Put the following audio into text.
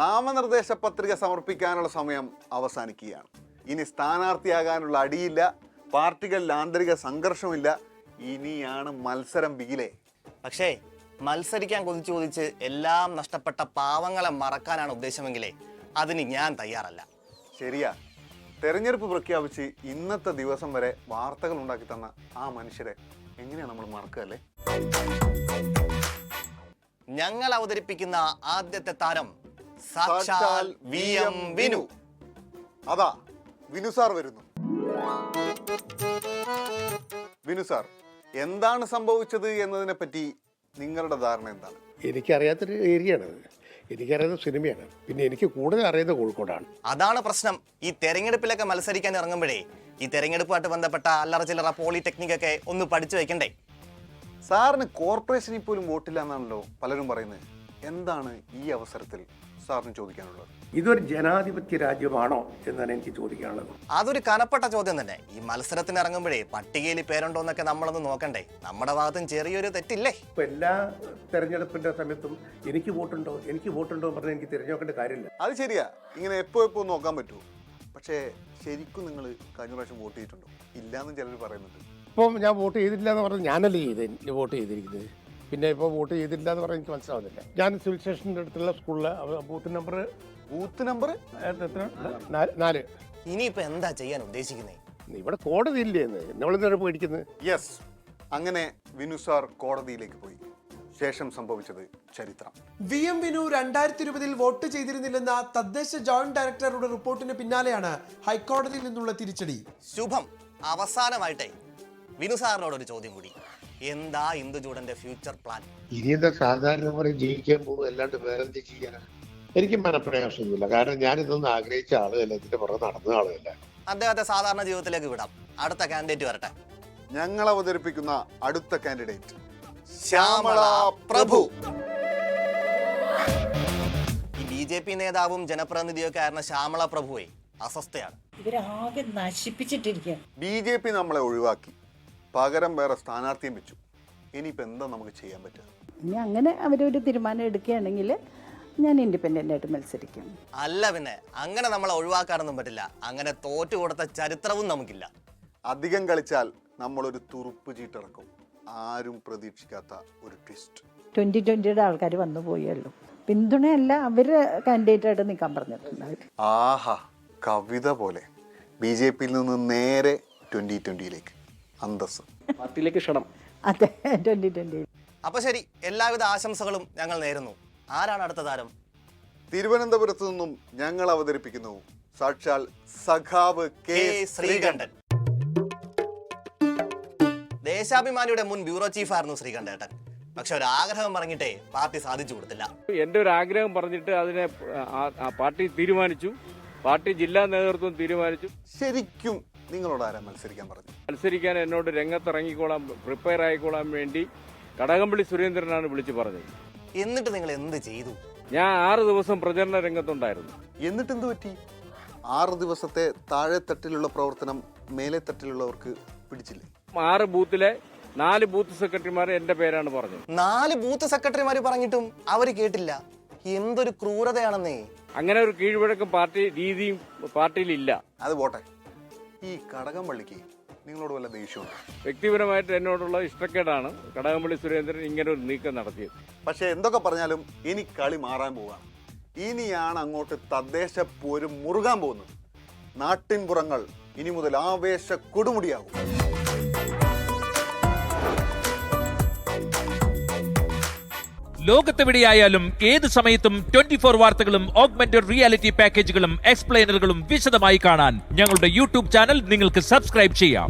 നാമനിർദ്ദേശ പത്രിക സമർപ്പിക്കാനുള്ള സമയം അവസാനിക്കുകയാണ്. ഇനി സ്ഥാനാർത്ഥിയാകാനുള്ള അടിയില്ല, പാർട്ടികളിൽ ആന്തരിക സംഘർഷമില്ല. ഇനിയാണ് മത്സരം ബിഗിലേ. പക്ഷേ മത്സരിക്കാൻ കൊതിച്ചു ചോദിച്ച് എല്ലാം നഷ്ടപ്പെട്ട പാവങ്ങളെ മറക്കാനാണ് ഉദ്ദേശമെങ്കിലേ അതിന് ഞാൻ തയ്യാറല്ല. ശരിയാ, തെരഞ്ഞെടുപ്പ് പ്രഖ്യാപിച്ച് ഇന്നത്തെ ദിവസം വരെ വാർത്തകൾ ഉണ്ടാക്കി തന്ന ആ മനുഷ്യരെ എങ്ങനെയാണ് നമ്മൾ മറക്കല്ലേ? ഞങ്ങൾ അവതരിപ്പിക്കുന്ന ആദ്യത്തെ താരം സാക്ഷാൽ VM വിനു. അതാ വിനു സാർ വരുന്നു. വിനു സാർ, എന്താണ് സംഭവിച്ചത് എന്നതിനെ പറ്റി നിങ്ങളുടെ ധാരണ എന്താണ്? എനിക്കറിയാത്തൊരു ഏരിയയാണ്, എനിക്കറിയാത്ത സിനിമയാണ്, പിന്നെ എനിക്ക് കൂടുതൽ അറിയുന്ന കോഴിക്കോടാണ്. അതാണ് പ്രശ്നം. ഈ തെരഞ്ഞെടുപ്പിലൊക്കെ മത്സരിക്കാൻ ഇറങ്ങുമ്പോഴേ ഈ തെരഞ്ഞെടുപ്പുമായിട്ട് ബന്ധപ്പെട്ട അല്ലറ ചില്ലറ പോളിടെക്നിക് ഒക്കെ ഒന്ന് പഠിച്ചു വെക്കണ്ടേ? സാറിന് കോർപ്പറേഷനിൽ പോലും വോട്ടില്ല എന്നാണല്ലോ പലരും പറയുന്നത്. എന്താണ് ഈ അവസരത്തിൽ സാറിന് ചോദിക്കാനുള്ളത്? ഇതൊരു ജനാധിപത്യ രാജ്യമാണോ എന്നാണ് എനിക്ക് ചോദിക്കാനുള്ളത്. അതൊരു കനപ്പെട്ട ചോദ്യം തന്നെ. ഈ മത്സരത്തിന് ഇറങ്ങുമ്പോഴേ പട്ടികയിൽ പേരുണ്ടോ എന്നൊക്കെ നമ്മളൊന്ന് നോക്കണ്ടേ? നമ്മുടെ ഭാഗത്തും ചെറിയൊരു തെറ്റില്ലേ? ഇപ്പൊ എല്ലാ തെരഞ്ഞെടുപ്പിന്റെ സമയത്തും എനിക്ക് വോട്ടുണ്ടോ പറഞ്ഞാൽ എനിക്ക് തിരഞ്ഞെടുക്കേണ്ട കാര്യമില്ല. അത് ശരിയാ, ഇങ്ങനെ എപ്പോ നോക്കാൻ പറ്റുമോ? പക്ഷേ ശരിക്കും നിങ്ങൾ കഴിഞ്ഞ പ്രാവശ്യം വോട്ട് ചെയ്തിട്ടുണ്ടോ? ഇല്ലാന്ന് ചിലർ പറയുന്നുണ്ട്. ഇപ്പം ഞാൻ വോട്ട് ചെയ്തിട്ടില്ല എന്ന് പറഞ്ഞാൽ ഞാനല്ലേ വോട്ട് ചെയ്തിരിക്കുന്നത്. പിന്നെ ഇപ്പോൾ വോട്ട് ചെയ്തിട്ടില്ല എന്ന് പറഞ്ഞാൽ എനിക്ക് മനസ്സിലാവുന്നില്ല. ഞാൻ സിവിൽ സ്റ്റേഷൻ്റെ അടുത്തുള്ള സ്കൂളിൽ ബൂത്ത് നമ്പർ എത്ര? 4. ഇനിയിപ്പോ എന്താ ചെയ്യാൻ ഉദ്ദേശിക്കുന്നത്? ഇവിടെ കോടതി ഇല്ലേ നമ്മളെന്താണ് പേടിക്കുന്നത്? യെസ്, അങ്ങനെ വിനു സാർ കോടതിയിലേക്ക് പോയി. ശേഷം സംഭവിച്ചത് ചരിത്രം. VM വിനു 2020 വോട്ട് ചെയ്തിരുന്നില്ലെന്ന തദ്ദേശ ജോയിന്റ് ഡയറക്ടറുടെ റിപ്പോർട്ടിന് പിന്നാലെയാണ് ഹൈക്കോടതിയിൽ നിന്നുള്ള തിരിച്ചടി. ശുഭം. അവസാനമായിട്ടേ വിനു സാറിനോട് ഒരു ചോദ്യം കൂടി. എന്താ ഇന്ദുചൂടന്റെ ഫ്യൂച്ചർ പ്ലാൻ? ഇനി എന്താ സാധാരണ പറയും, ജയിക്കാൻ പോകും, അല്ലാണ്ട് വേറെന്ത് ചെയ്യാനാ? എനിക്ക് മനപ്രയാസമൊന്നുമില്ല. കാരണം ഞാനിതൊന്നും ആഗ്രഹിച്ച ആളുകല്ല, ഇതിന്റെ പുറത്ത് നടന്ന ആളുകല്ല. അദ്ദേഹത്തെ സാധാരണ ജീവിതത്തിലേക്ക് വിടാം. അടുത്ത കാൻഡിഡേറ്റ് വരട്ടെ. ഞങ്ങൾ അവതരിപ്പിക്കുന്ന അടുത്ത കാൻഡിഡേറ്റ് ശ്യാമള പ്രഭു. ഈ BJP നേതാവും ജനപ്രതിനിധിയൊക്കെ ആയിരുന്ന ശ്യാമള പ്രഭുവെ അസ്വസ്ഥയാണ്. ഇവരാകെ നശിപ്പിച്ചിട്ടിരിക്കുക. BJP നമ്മളെ ഒഴിവാക്കി, പകരം വേറെ സ്ഥാനാർത്ഥിയും വെച്ചു. ഇനിയിപ്പോൾ എന്താ നമുക്ക് ചെയ്യാൻ പറ്റുക? ഇനി അങ്ങനെ അവരൊരു തീരുമാനം എടുക്കുകയാണെങ്കിൽ ഞാൻ ഇൻഡിപെൻഡൻ്റ് ആയിട്ട് മത്സരിക്കും. അല്ല പിന്നെ അങ്ങനെ നമ്മളെ ഒഴിവാക്കാനൊന്നും പറ്റില്ല. അങ്ങനെ തോറ്റു കൊടുത്ത ചരിത്രവും നമുക്കില്ല. അധികം കളിച്ചാൽ നമ്മളൊരു തുറുപ്പ് ചീട്ടിറക്കും. ആരും പ്രതീക്ഷിക്കാത്ത ഒരു ട്വിസ്റ്റ്. 2020 ആൾക്കാർ വന്നു പോയല്ലോ. പിന്തുണയല്ല, അവർ കാൻഡിഡേറ്റായിട്ട് നിൽക്കാൻ പറഞ്ഞിട്ടുണ്ട്. ആഹാ, കവിത പോലെ. BJPയിൽ നിന്ന് നേരെ 2020യിലേക്ക് അന്തസ് പാർട്ടിയിലേക്ക് ക്ഷണം. അതെ, 2020. അപ്പൊ ശരി, എല്ലാവിധ ആശംസകളും ഞങ്ങൾ നേരുന്നു. ആരാണ് അടുത്ത താരം? തിരുവനന്തപുരത്ത് നിന്നും ഞങ്ങൾ അവതരിപ്പിക്കുന്നു സാക്ഷാൽ സഖാവ് K. ശ്രീകണ്ഠൻ. ദേശാഭിമാനിയുടെ മുൻ ബ്യൂറോ ചീഫായിരുന്നു ശ്രീകണ്ഠേട്ടൻ. പക്ഷെ ഒരു ആഗ്രഹം പറഞ്ഞിട്ടേ പാർട്ടി സാധിച്ചു കൊടുത്തില്ല. എൻ്റെ ഒരു ആഗ്രഹം പറഞ്ഞിട്ട് അതിനെ പാർട്ടി തീരുമാനിച്ചു. പാർട്ടി ജില്ലാ നേതൃത്വം തീരുമാനിച്ചു. ശരിക്കും നിങ്ങളോട് ആരാ മത്സരിക്കാൻ പറഞ്ഞു? മത്സരിക്കാൻ എന്നോട് രംഗത്തിറങ്ങിക്കോളാൻ, പ്രിപ്പയർ ആയിക്കോളാൻ വേണ്ടി കടകംപള്ളി സുരേന്ദ്രനാണ് വിളിച്ചു പറഞ്ഞത്. എന്നിട്ട് നിങ്ങൾ എന്ത് ചെയ്തു? ഞാൻ 6 ദിവസം പ്രചരണ രംഗത്തുണ്ടായിരുന്നു. എന്നിട്ട് എന്ത് പറ്റി? 6 ദിവസത്തെ താഴെ തട്ടിലുള്ള പ്രവർത്തനം മേലെ തട്ടിലുള്ളവർക്ക് പിടിച്ചില്ലേ? 6 ബൂത്തിലെ 4 ബൂത്ത് സെക്രട്ടറിമാർ എന്റെ പേരാണ് പറഞ്ഞത്. 4 ബൂത്ത് സെക്രട്ടറിമാർ പറഞ്ഞിട്ടും അവര് കേട്ടില്ല. എന്തൊരു ക്രൂരതയാണെന്നേ. അങ്ങനെ ഒരു കീഴ്വഴക്കം പാർട്ടി രീതിയും പാർട്ടിയിലില്ല. അത് പോട്ടെ, ഈ കടകംപള്ളിക്ക് നിങ്ങളോട് വല്ല ദേഷ്യമുണ്ടോ? വ്യക്തിപരമായിട്ട് എന്നോടുള്ള ഇഷ്ടക്കേടാണ് കടകംപള്ളി സുരേന്ദ്രൻ ഇങ്ങനെ ഒരു നീക്കം നടത്തിയത്. പക്ഷെ എന്തൊക്കെ പറഞ്ഞാലും ഇനി കളി മാറാൻ പോവുകയാണ്. ഇനിയാണ് അങ്ങോട്ട് തദ്ദേശ പോരും മുറുകാൻ പോകുന്നത്. നാട്ടിൻപുറങ്ങൾ ഇനി മുതൽ ആവേശ കൊടുമുടിയാകും. ലോകത്തെവിടെയായാലും ഏത് സമയത്തും 24 വാർത്തകളും ഓഗ്മെന്റഡ് റിയാലിറ്റി പാക്കേജുകളും എക്സ്പ്ലെയിനറുകളും വിശദമായി കാണാൻ ഞങ്ങളുടെ യൂട്യൂബ് ചാനൽ നിങ്ങൾക്ക് സബ്സ്ക്രൈബ് ചെയ്യാം.